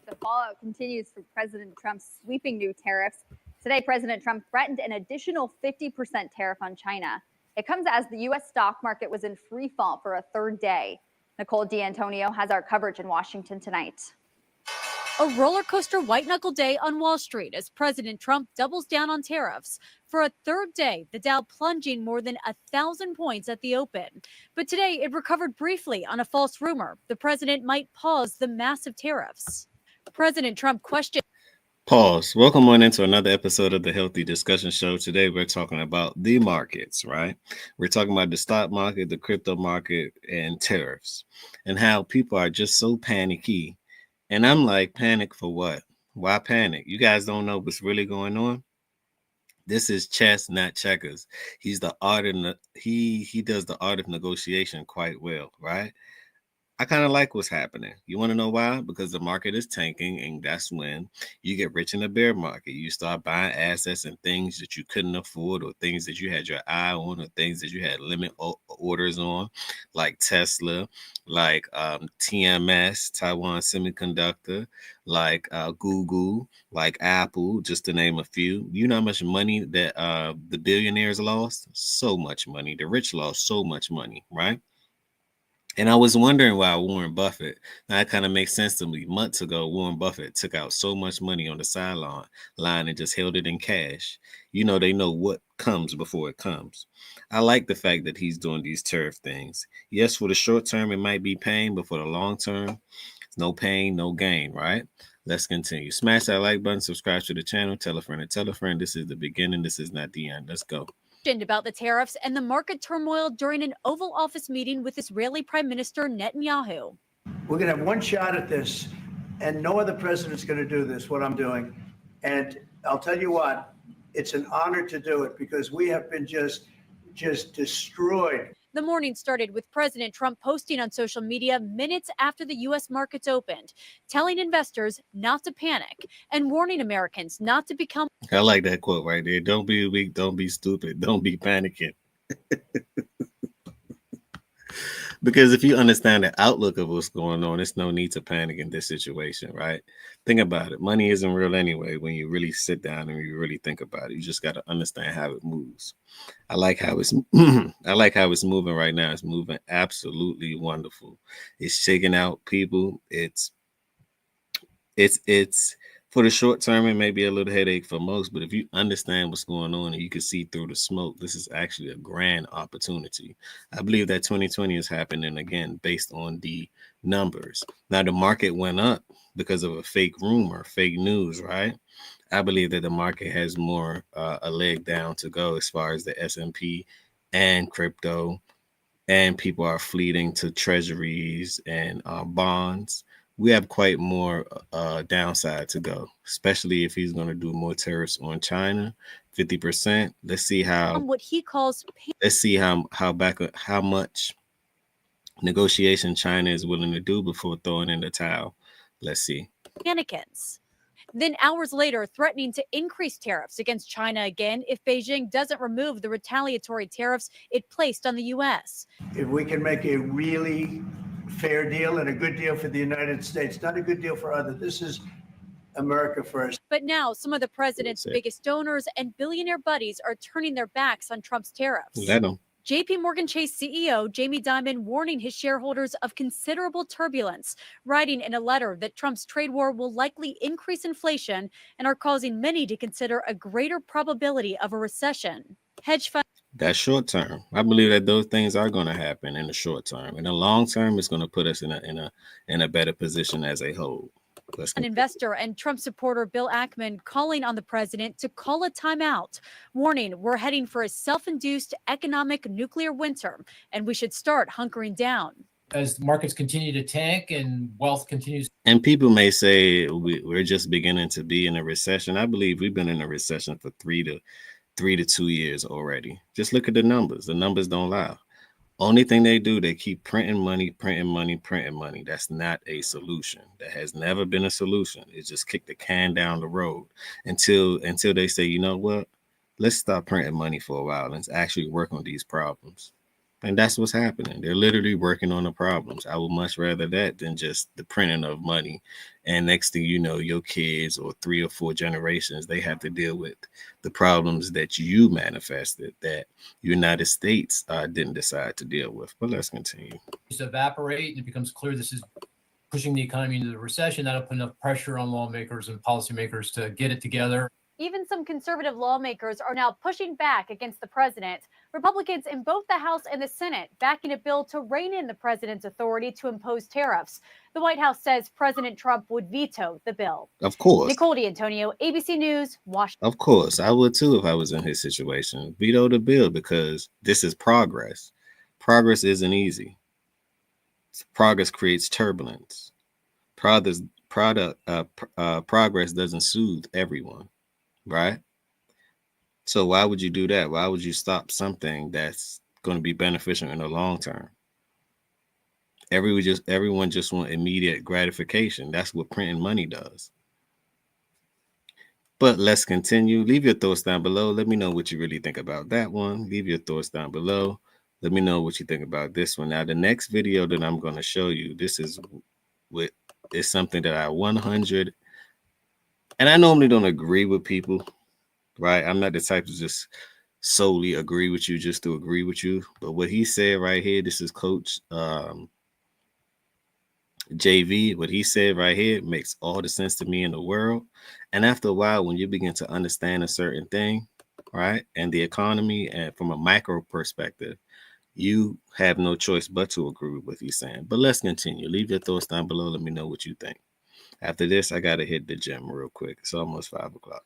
The fallout continues from President Trump's sweeping new tariffs. Today, President Trump threatened an additional 50% tariff on China. It comes as the U.S. stock market was in free fall for a third day. Nicole D'Antonio has our coverage in Washington tonight. A roller coaster white knuckle day on Wall Street as President Trump doubles down on tariffs. For a third day, the Dow plunging more than 1,000 points at the open. But today it recovered briefly on a false rumor the president might pause the massive tariffs. President Trump questioned. Pause. Welcome on into another episode of the Healthy Discussion Show. Today we're talking about the markets, right? We're talking about the stock market, the crypto market, and tariffs, and how people are just so panicky. And I'm like, panic for what? Why panic? You guys don't know what's really going on? This is chess, not checkers. He's the art of he does the art of negotiation quite well, right? I kind of like what's happening. You want to know why? Because the market is tanking, and that's when you get rich in the bear market. You start buying assets and things that you couldn't afford, or things that you had your eye on, or things that you had limit orders on, like Tesla, like TMS, Taiwan Semiconductor, like Google, like Apple, just to name a few. You know how much money that the billionaires lost? So much money. The rich lost so much money, right? And I was wondering why Warren Buffett, now that kind of makes sense to me. Months ago, Warren Buffett took out so much money on the sideline and just held it in cash. You know, they know what comes before it comes. I like the fact that he's doing these tariff things. Yes, for the short term, it might be pain, but for the long term, it's no pain, no gain, right? Let's continue. Smash that like button, subscribe to the channel, tell a friend and tell a friend. This is the beginning. This is not the end. Let's go. About the tariffs and the market turmoil during an Oval Office meeting with Israeli Prime Minister Netanyahu. We're going to have one shot at this, and no other president's going to do this, what I'm doing. And I'll tell you what, it's an honor to do it because we have been just destroyed. The morning started with President Trump posting on social media minutes after the U.S. markets opened, telling investors not to panic and warning Americans not to become. I like that quote right there. Don't be weak. Don't be stupid. Don't be panicking. Because if you understand the outlook of what's going on, there's no need to panic in this situation, right? Think about it. Money isn't real anyway when you really sit down and you really think about it. You just got to understand how it moves. I like how it's moving right now. It's moving absolutely wonderful. It's shaking out people. It's for the short term, it may be a little headache for most, but if you understand what's going on and you can see through the smoke, this is actually a grand opportunity. I believe that 2020 is happening again based on the numbers. Now, the market went up because of a fake rumor, fake news, right? I believe that the market has more a leg down to go as far as the S&P and crypto, and people are fleeing to treasuries and bonds. We have quite more downside to go, especially if he's going to do more tariffs on China, 50%. Let's see how what he calls. Let's see how much negotiation China is willing to do before throwing in the towel. Let's see. Panicans. Then hours later, threatening to increase tariffs against China again if Beijing doesn't remove the retaliatory tariffs it placed on the U.S. If we can make a really fair deal and a good deal for the United States, not a good deal for others. This is America first. But now some of the president's biggest donors and billionaire buddies are turning their backs on Trump's tariffs. Let them. JP Morgan Chase CEO Jamie Dimon warning his shareholders of considerable turbulence, writing in a letter that Trump's trade war will likely increase inflation and are causing many to consider a greater probability of a recession. Hedge fund. That's short term. I believe that those things are going to happen in the short term. In the long term, it's going to put us in a better position as a whole. An investor and Trump supporter Bill Ackman calling on the president to call a timeout, warning we're heading for a self-induced economic nuclear winter and we should start hunkering down. As the markets continue to tank and wealth continues. And people may say we're just beginning to be in a recession. I believe we've been in a recession for 3 to 2 years already. Just look at the numbers. The numbers don't lie. Only thing they do, they keep printing money. That's not a solution. That has never been a solution. It's just kick the can down the road until they say, you know what? Let's stop printing money for a while and actually work on these problems. And that's what's happening. They're literally working on the problems. I would much rather that than just the printing of money. And next thing you know, your kids or 3 or 4 generations, they have to deal with the problems that you manifested that United States didn't decide to deal with. But let's continue. Evaporate and it becomes clear this is pushing the economy into the recession. That'll put enough pressure on lawmakers and policymakers to get it together. Even some conservative lawmakers are now pushing back against the president. Republicans in both the House and the Senate backing a bill to rein in the president's authority to impose tariffs. The White House says President Trump would veto the bill. Of course. Nicole D'Antonio, ABC News, Washington. Of course, I would too if I was in his situation. Veto the bill because this is progress. Progress isn't easy. Progress creates turbulence. Progress doesn't soothe everyone, right? So why would you do that? Why would you stop something that's going to be beneficial in the long term? Everyone just want immediate gratification. That's what printing money does. But let's continue. Leave your thoughts down below. Let me know what you really think about that one. Leave your thoughts down below. Let me know what you think about this one. Now, the next video that I'm going to show you, this is something that I 100, and I normally don't agree with people, right? I'm not the type to just solely agree with you just to agree with you. But what he said right here, this is Coach JV. What he said right here makes all the sense to me in the world. And after a while, when you begin to understand a certain thing, right, and the economy and from a micro perspective, you have no choice but to agree with what he's saying. But let's continue. Leave your thoughts down below. Let me know what you think. After this, I got to hit the gym real quick. It's almost 5 o'clock.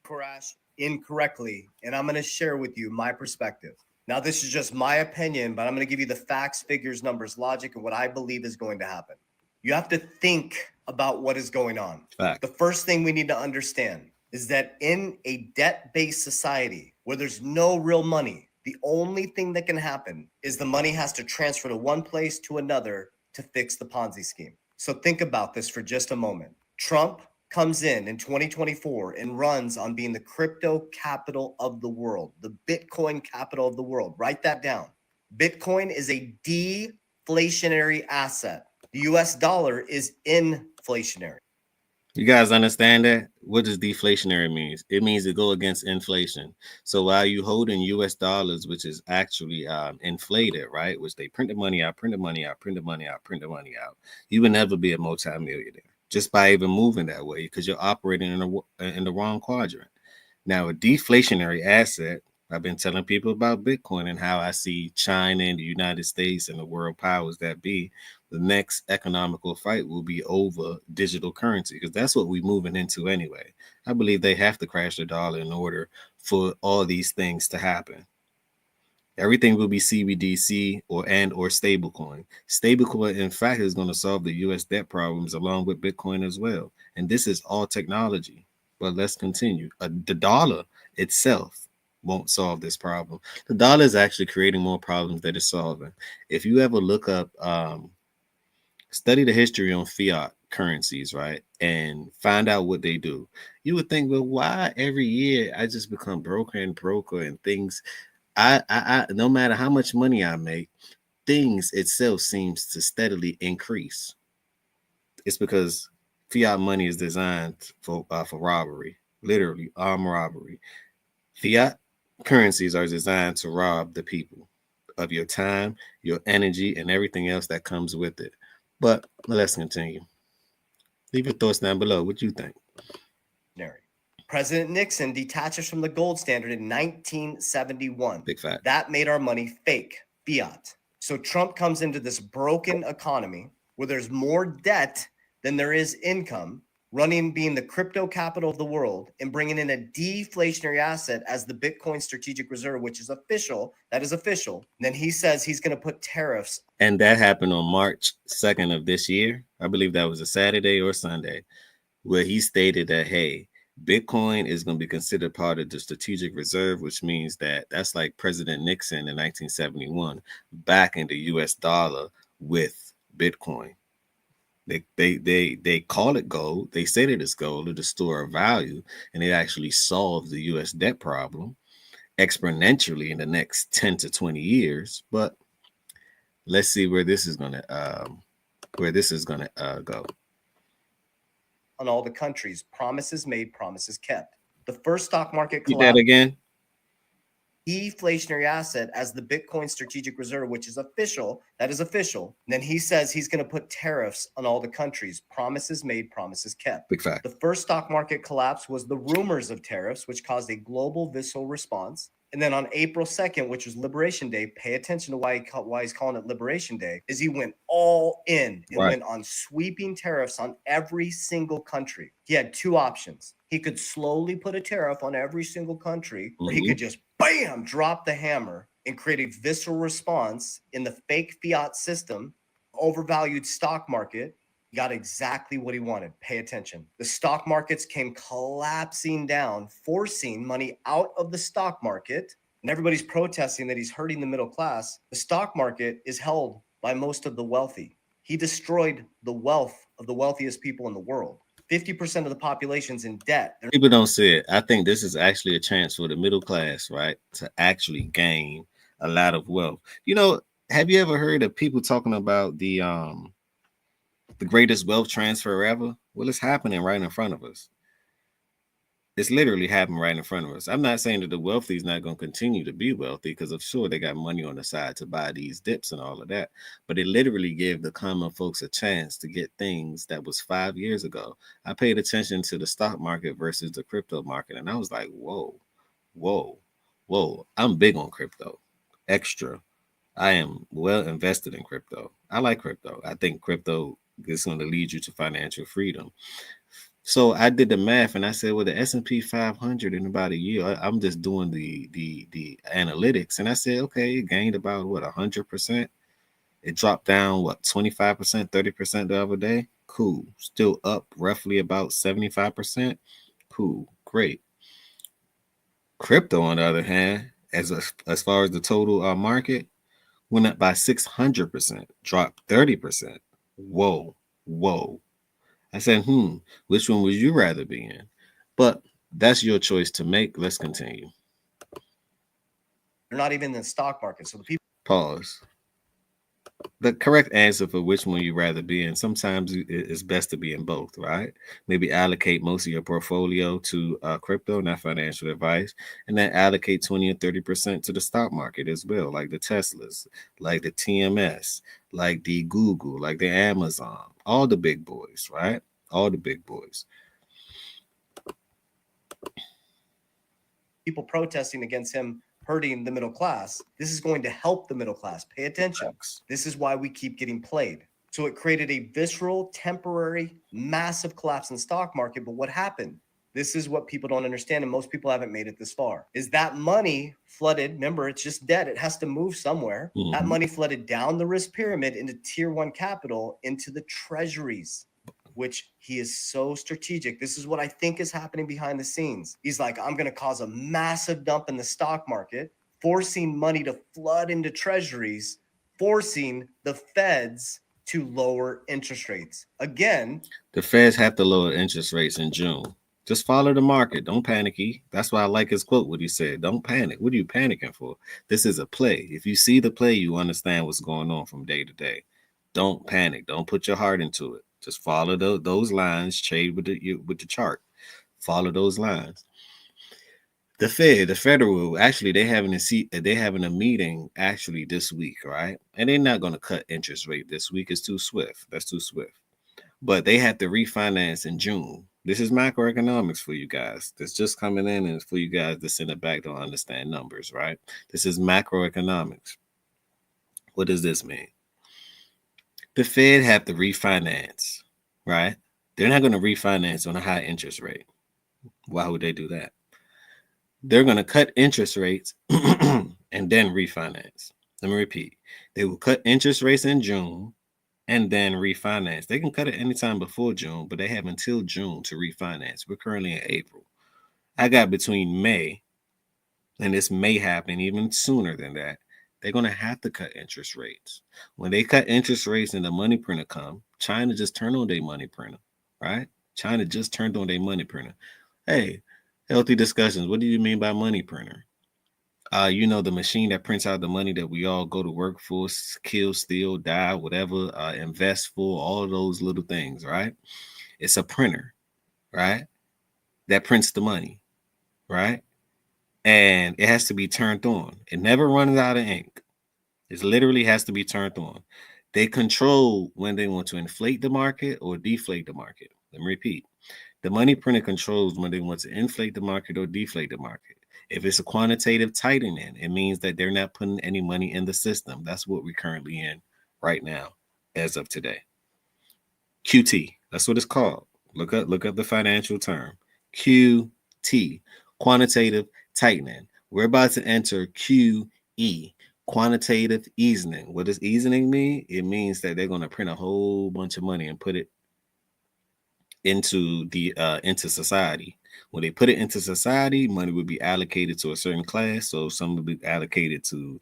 Crash incorrectly, and I'm going to share with you my perspective. Now, this is just my opinion, but I'm going to give you the facts, figures, numbers, logic, and what I believe is going to happen. You have to think about what is going on. Fact. The first thing we need to understand is that in a debt-based society where there's no real money, the only thing that can happen is the money has to transfer to one place to another to fix the Ponzi scheme. So think about this for just a moment. Trump comes in 2024 and runs on being the crypto capital of the world, the Bitcoin capital of the world. Write that down. Bitcoin is a deflationary asset. The US dollar is inflationary. You guys understand that? What does deflationary means? It means to go against inflation. So while you holding US dollars, which is actually inflated, right? Which they print the money out, print the money out, print the money out, print the money out. You would never be a multimillionaire just by even moving that way because you're operating in the wrong quadrant. Now, a deflationary asset, I've been telling people about Bitcoin and how I see China and the United States and the world powers that be. The next economical fight will be over digital currency because that's what we're moving into anyway. I believe they have to crash the dollar in order for all these things to happen. Everything will be CBDC or stablecoin. Stablecoin, in fact, is going to solve the U.S. debt problems along with Bitcoin as well. And this is all technology. But let's continue. The dollar itself won't solve this problem. The dollar is actually creating more problems than it's solving. If you ever look up, study the history on fiat currencies, right, and find out what they do, you would think, well, why every year I just become broker and things. I no matter how much money I make, things itself seems to steadily increase. It's because fiat money is designed for robbery, literally armed robbery. Fiat currencies are designed to rob the people of your time, your energy, and everything else that comes with it. But let's continue. Leave your thoughts down below. What you think? President Nixon detaches from the gold standard in 1971. Big fact. That made our money fake, fiat. So Trump comes into this broken economy where there's more debt than there is income, being the crypto capital of the world and bringing in a deflationary asset as the Bitcoin strategic reserve, which is official. That is official. And then he says he's going to put tariffs. And that happened on March 2nd of this year. I believe that was a Saturday or Sunday, where he stated that, hey, Bitcoin is going to be considered part of the strategic reserve, which means that that's like President Nixon in 1971 backing the US dollar with Bitcoin. They call it gold. They say that it's gold or the store of value, and it actually solves the US debt problem. exponentially in the next 10 to 20 years. But let's see where this is gonna go. On all the countries, promises made, promises kept. The first stock market Repeat that collapse, again. deflationary asset as the Bitcoin strategic reserve, which is official. That is official. And then he says he's going to put tariffs on all the countries. Promises made, promises kept. Big fact. The first stock market collapse was the rumors of tariffs, which caused a global visceral response. And then on April 2nd, which was Liberation Day, pay attention to why he's calling it Liberation Day, is he went all in and went on sweeping tariffs on every single country. He had two options. He could slowly put a tariff on every single country, or he could just bam, drop the hammer and create a visceral response in the fake fiat system, overvalued stock market. He got exactly what he wanted. Pay attention. The stock markets came collapsing down, forcing money out of the stock market. And everybody's protesting that he's hurting the middle class. The stock market is held by most of the wealthy. He destroyed the wealth of the wealthiest people in the world. 50% of the population's in debt. People don't see it. I think this is actually a chance for the middle class, right, to actually gain a lot of wealth. You know, have you ever heard of people talking about the greatest wealth transfer ever? Well, it's happening right in front of us. It's literally happening right in front of us. I'm not saying that the wealthy is not going to continue to be wealthy, because I'm sure they got money on the side to buy these dips and all of that. But it literally gave the common folks a chance to get things that was 5 years ago. I paid attention to the stock market versus the crypto market, and I was like, whoa. I'm big on crypto. Extra. I am well invested in crypto. I like crypto. I think crypto is going to lead you to financial freedom. So I did the math and I said, well, the S&P 500 in about a year, I'm just doing the analytics. And I said, okay, it gained about 100%. It dropped down 25%, 30% the other day. Cool. Still up roughly about 75%. Cool. Great. Crypto, on the other hand, as far as the total market, went up by 600%, dropped 30%. Whoa. I said, which one would you rather be in? But that's your choice to make. Let's continue. They're not even in the stock market. So the people. Pause. The correct answer for which one you'd rather be in, sometimes it's best to be in both, right? Maybe allocate most of your portfolio to crypto, not financial advice, and then allocate 20 or 30% to the stock market as well, like the Teslas, like the TMS, like the Google, like the Amazon, all the big boys, right? All the big boys. People protesting against him hurting the middle class. This is going to help the middle class. Pay attention. This is why we keep getting played. So it created a visceral, temporary, massive collapse in the stock market. But what happened? This is what people don't understand, and most people haven't made it this far, is that money flooded. Remember, it's just debt. It has to move somewhere. Mm-hmm. That money flooded down the risk pyramid into tier 1 capital, into the treasuries, which he is so strategic. This is what I think is happening behind the scenes. He's like, I'm going to cause a massive dump in the stock market, forcing money to flood into treasuries, forcing the feds to lower interest rates. Again, the feds have to lower interest rates in June. Just follow the market. Don't panicky. That's why I like his quote, what he said. Don't panic. What are you panicking for? This is a play. If you see the play, you understand what's going on from day to day. Don't panic. Don't put your heart into it. Just follow those lines. Trade with the chart. Follow those lines. The federal, actually, they're having a meeting actually this week, right? And they're not going to cut interest rate this week. It's too swift. That's too swift. But they have to refinance in June. This is macroeconomics for you guys. That's just coming in, and for you guys to send it back, don't understand numbers, right? This is macroeconomics. What does this mean? The Fed have to refinance, right? They're not going to refinance on a high interest rate. Why would they do that? They're going to cut interest rates and then refinance. Let me repeat. They will cut interest rates in June and then refinance. They can cut it anytime before June, but they have until June to refinance. We're currently in April. I got between May, and this may happen even sooner than that. They're going to have to cut interest rates. When they cut interest rates and the money printer come, China just turned on their money printer, right? China just turned on their money printer. Hey, healthy discussions. What do you mean by money printer? The machine that prints out the money that we all go to work for, kill, steal, die, whatever, invest for, all of those little things, right? It's a printer, right? That prints the money, right? And it has to be turned on. It never runs out of ink. It literally has to be turned on. They control when they want to inflate the market or deflate the market. Let me repeat. The money printer controls when they want to inflate the market or deflate the market. If it's a quantitative tightening, it means that they're not putting any money in the system. That's what we're currently in right now, as of today. QT, that's what it's called. Look up the financial term. QT, quantitative tightening. We're about to enter QE, quantitative easing. What does easing mean? It means that they're going to print a whole bunch of money and put it into society. When they put it into society, money would be allocated to a certain class. So some would be allocated to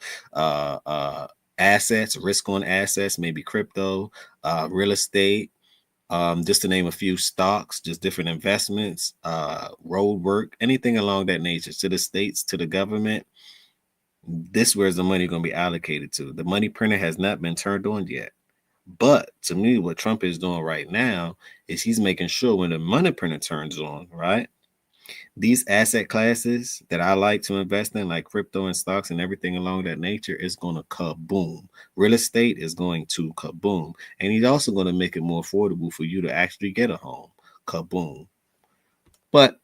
assets, risk on assets, maybe crypto, real estate, just to name a few, stocks, just different investments, road work, anything along that nature, to the states, to the government. This where's the money going to be allocated to. The money printer has not been turned on yet. But to me, what Trump is doing right now is he's making sure when the money printer turns on, right? These asset classes that I like to invest in, like crypto and stocks and everything along that nature, is going to kaboom. Real estate is going to kaboom. And he's also going to make it more affordable for you to actually get a home. Kaboom. But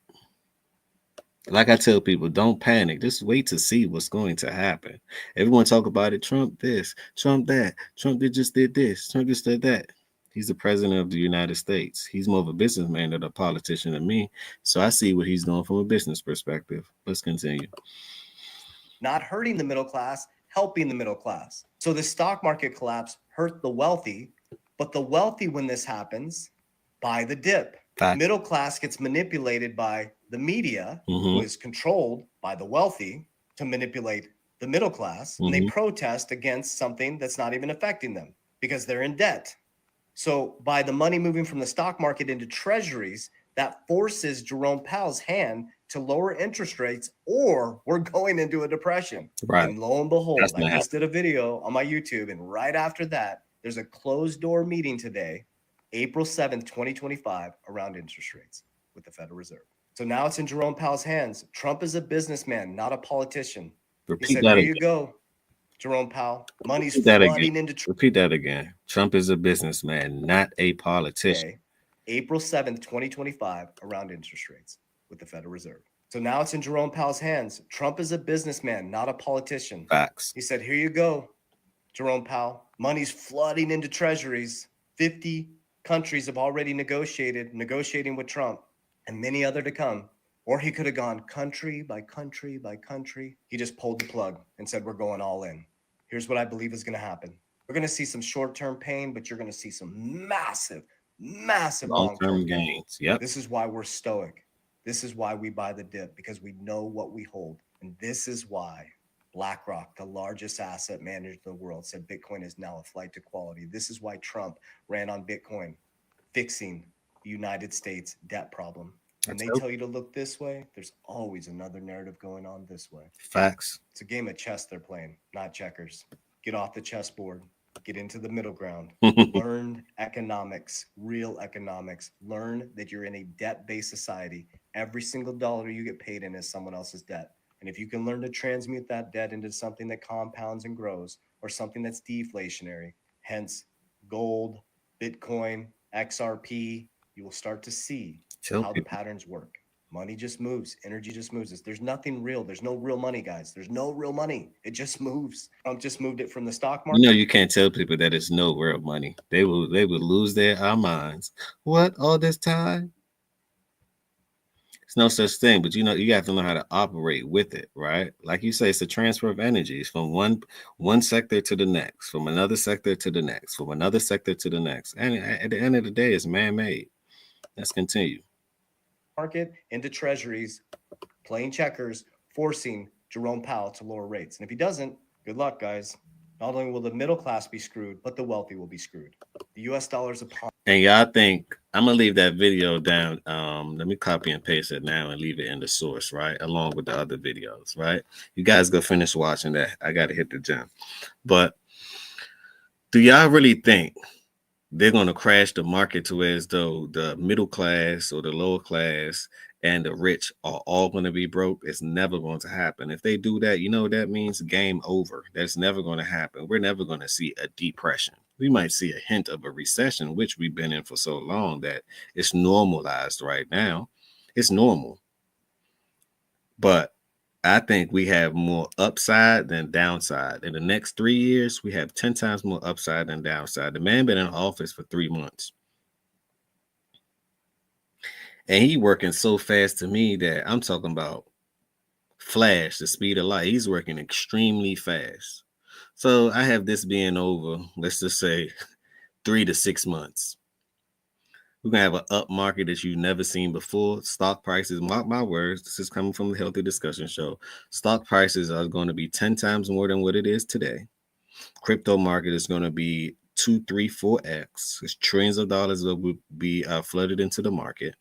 like I tell people, don't panic. Just wait to see what's going to happen. Everyone talk about it. Trump this, Trump that. Trump just did this. Trump just did that. He's the president of the United States. He's more of a businessman than a politician than me. So I see what he's doing from a business perspective. Let's continue. Not hurting the middle class, helping the middle class. So the stock market collapse hurt the wealthy, but the wealthy, when this happens, buy the dip. Fact. Middle class gets manipulated by the media, who is controlled by the wealthy to manipulate the middle class, and they protest against something that's not even affecting them because they're in debt. So by the money moving from the stock market into treasuries, that forces Jerome Powell's hand to lower interest rates, or we're going into a depression. Right. And lo and behold, That's I just did a video on my YouTube, and right after that, there's a closed door meeting today, April 7th, 2025, around interest rates with the Federal Reserve. So now it's in Jerome Powell's hands. Trump is a businessman, not a politician. Repeat He said, that here again. you go, Jerome Powell. Money's Repeat that flooding again. into Repeat that again. Trump is a businessman, not a politician. today, April 7th, 2025, around interest rates with the Federal Reserve. So now it's in Jerome Powell's hands. Trump is a businessman, not a politician. Facts. He said, here you go, Jerome Powell. Money's flooding into treasuries. 50 countries have already negotiating with Trump, and many other to come. Or he could have gone country by country by country. He just pulled the plug and said, we're going all in. Here's what I believe is going to happen. We're going to see some short-term pain, but you're going to see some massive Long-term gains. Yep. This is why we're stoic. This is why we buy the dip, because we know what we hold. And this is why BlackRock, the largest asset manager in the world, said Bitcoin is now a flight to quality. This is why Trump ran on Bitcoin, fixing the United States debt problem. When they tell you to look this way, there's always another narrative going on this way. Facts. It's a game of chess they're playing, not checkers. Get off the chessboard. Get into the middle ground. Learn economics, real economics. Learn that you're in a debt-based society. Every single dollar you get paid in is someone else's debt. And if you can learn to transmute that debt into something that compounds and grows, or something that's deflationary, hence gold, Bitcoin, XRP, you will start to see how the patterns work. Money just moves. Energy just moves. There's nothing real. There's no real money, guys. There's no real money. It just moves. Trump just moved it from the stock market. You know, you can't tell people that it's no real money. They will lose their minds. What, all this time? It's no such thing, but you have to learn how to operate with it, right? Like you say, it's a transfer of energies from one sector to the next, from another sector to the next, from another sector to the next. And at the end of the day, it's man-made. Let's continue. Market into treasuries, playing checkers, forcing Jerome Powell to lower rates. And if he doesn't, good luck, guys. Not only will the middle class be screwed, but the wealthy will be screwed. The U.S. dollar is upon. And y'all think I'm gonna leave that video down. Let me copy and paste it now and leave it in the source, right? Along with the other videos, right? You guys go finish watching that. I gotta hit the gym. But do y'all really think they're gonna crash the market to as though the middle class or the lower class and the rich are all going to be broke? It's never going to happen. If they do that, you know what that means? Game over. That's never going to happen. We're never going to see a depression. We might see a hint of a recession, which we've been in for so long that it's normalized right now. It's normal. But I think we have more upside than downside. In the next 3 years, we have 10 times more upside than downside. The man been in office for 3 months. And he working so fast to me that I'm talking about flash, the speed of light. He's working extremely fast. So I have this being over, let's just say 3 to 6 months. We're going to have an up market that you've never seen before. Stock prices, mark my words, this is coming from the Healthy Discussion Show. Stock prices are going to be 10 times more than what it is today. Crypto market is going to be 2, 3, 4x. There's trillions of dollars that will be flooded into the market.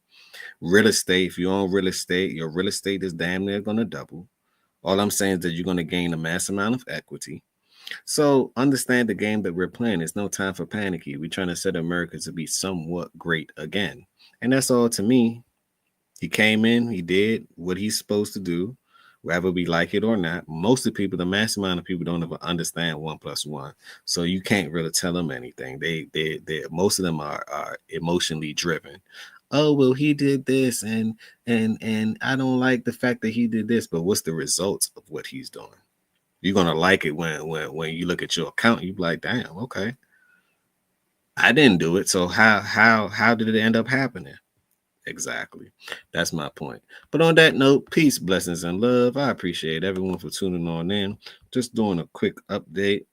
Real estate, if you own real estate, your real estate is damn near going to double. All I'm saying is that you're going to gain a mass amount of equity. So understand the game that we're playing. It's no time for panicky. We're trying to set America to be somewhat great again. And that's all to me. He came in, he did what he's supposed to do, whether we like it or not. Most of the people, the mass amount of people don't even understand 1 + 1. So you can't really tell them anything. They most of them are emotionally driven. Oh, well, he did this and I don't like the fact that he did this, but what's the results of what he's doing? You're gonna like it when you look at your account, you be like, damn, okay. I didn't do it. So how did it end up happening? Exactly. That's my point. But on that note, peace, blessings, and love. I appreciate everyone for tuning on in. Just doing a quick update.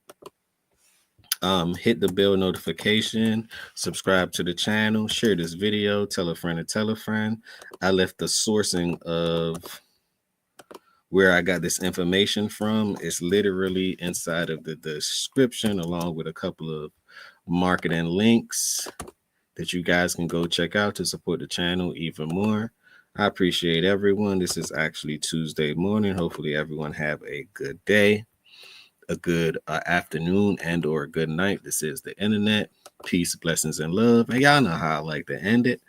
Hit the bell notification, subscribe to the channel, share this video, tell a friend to tell a friend. I left the sourcing of where I got this information from. It's literally inside of the description, along with a couple of marketing links that you guys can go check out to support the channel even more. I appreciate everyone. This is actually Tuesday morning. Hopefully everyone have a good day, a good afternoon, and or a good night. This is the internet. Peace, blessings, and love. And y'all know how I like to end it.